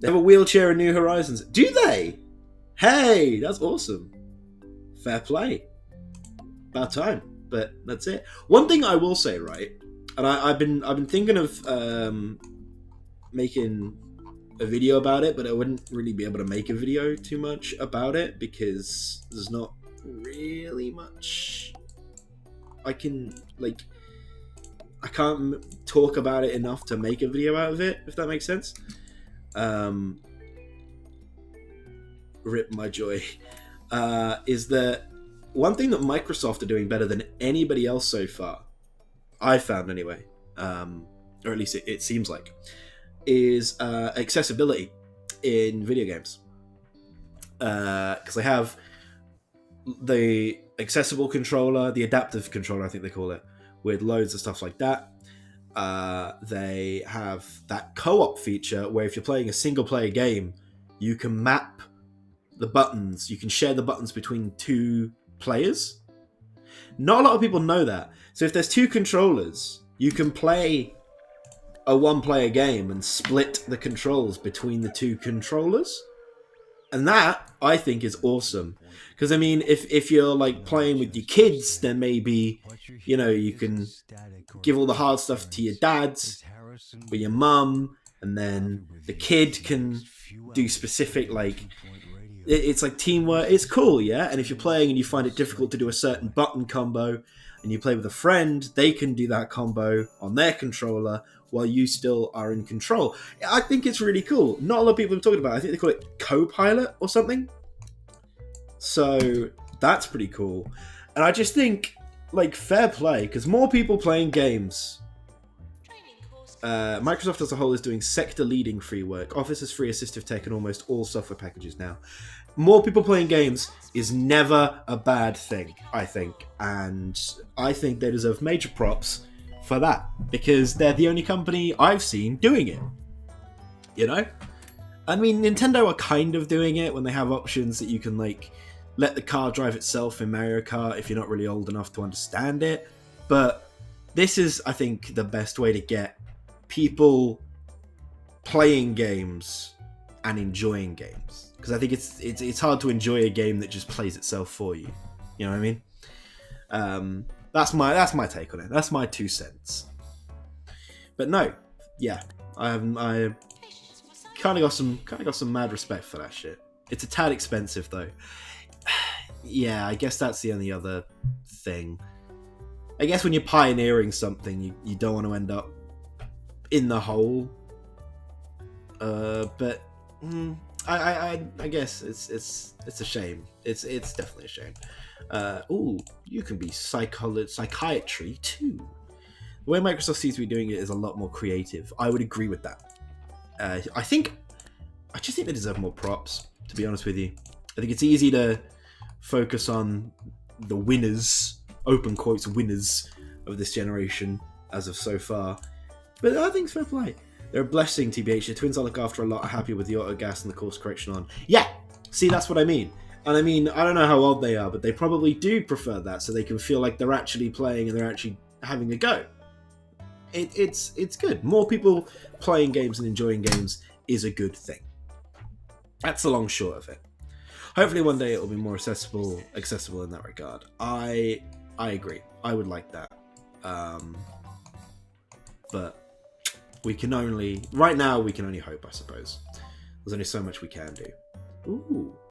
They have a wheelchair in New Horizons. Do they? Hey, that's awesome. Fair play. About time. But that's it. One thing I will say, right, and I've been thinking of making a video about it, but I wouldn't really be able to make a video too much about it because there's not really much I can like. I can't talk about it enough to make a video out of it, if that makes sense. Rip my joy. Is that one thing that Microsoft are doing better than anybody else so far, I found anyway, or at least it seems like, is accessibility in video games. Because they have the accessible controller, the adaptive controller, I think they call it, with loads of stuff like that. They have that co-op feature where if you're playing a single player game, you can map the buttons, you can share the buttons between two players. Not a lot of people know that. So if there's two controllers, you can play a one-player game and split the controls between the two controllers. And that, I think, is awesome. Because, I mean, if you're, like, playing with your kids, then maybe, you know, you can give all the hard stuff to your dads or your mum, and then the kid can do specific, like, it's like teamwork. It's cool, yeah? And if you're playing and you find it difficult to do a certain button combo, and you play with a friend, they can do that combo on their controller while you still are in control. I think it's really cool. Not a lot of people have talked about it. I think they call it co-pilot or something. So that's pretty cool. And I just think, like, fair play, because more people playing games. Microsoft as a whole is doing sector-leading free work. Office has free assistive tech in almost all software packages now. More people playing games is never a bad thing, I think. And I think they deserve major props for that, because they're the only company I've seen doing it. You know? I mean, Nintendo are kind of doing it when they have options that you can, like, let the car drive itself in Mario Kart if you're not really old enough to understand it. But this is, I think, the best way to get people playing games and enjoying games, because I think it's hard to enjoy a game that just plays itself for you. You know what I mean? That's my take on it. That's my 2 cents. But no, yeah, I kind of got some mad respect for that shit. It's a tad expensive though. Yeah, I guess that's the only other thing. I guess when you're pioneering something, you don't want to end up in the hole. But I guess it's a shame. It's definitely a shame. Ooh, you can be psychiatry too. The way Microsoft seems to be doing it is a lot more creative. I would agree with that. I just think they deserve more props, to be honest with you. I think it's easy to focus on the winners, open quotes, winners of this generation as of so far. But I think it's fair play. They're a blessing, TBH. The twins I look after a lot are happy with the auto gas and the course correction on. Yeah, see, that's what I mean. And I mean, I don't know how old they are, but they probably do prefer that, so they can feel like they're actually playing and they're actually having a go. It's good. More people playing games and enjoying games is a good thing. That's the long short of it. Hopefully one day it will be more accessible in that regard. I agree. I would like that. But we can only... Right now, we can only hope, I suppose. There's only so much we can do. Ooh.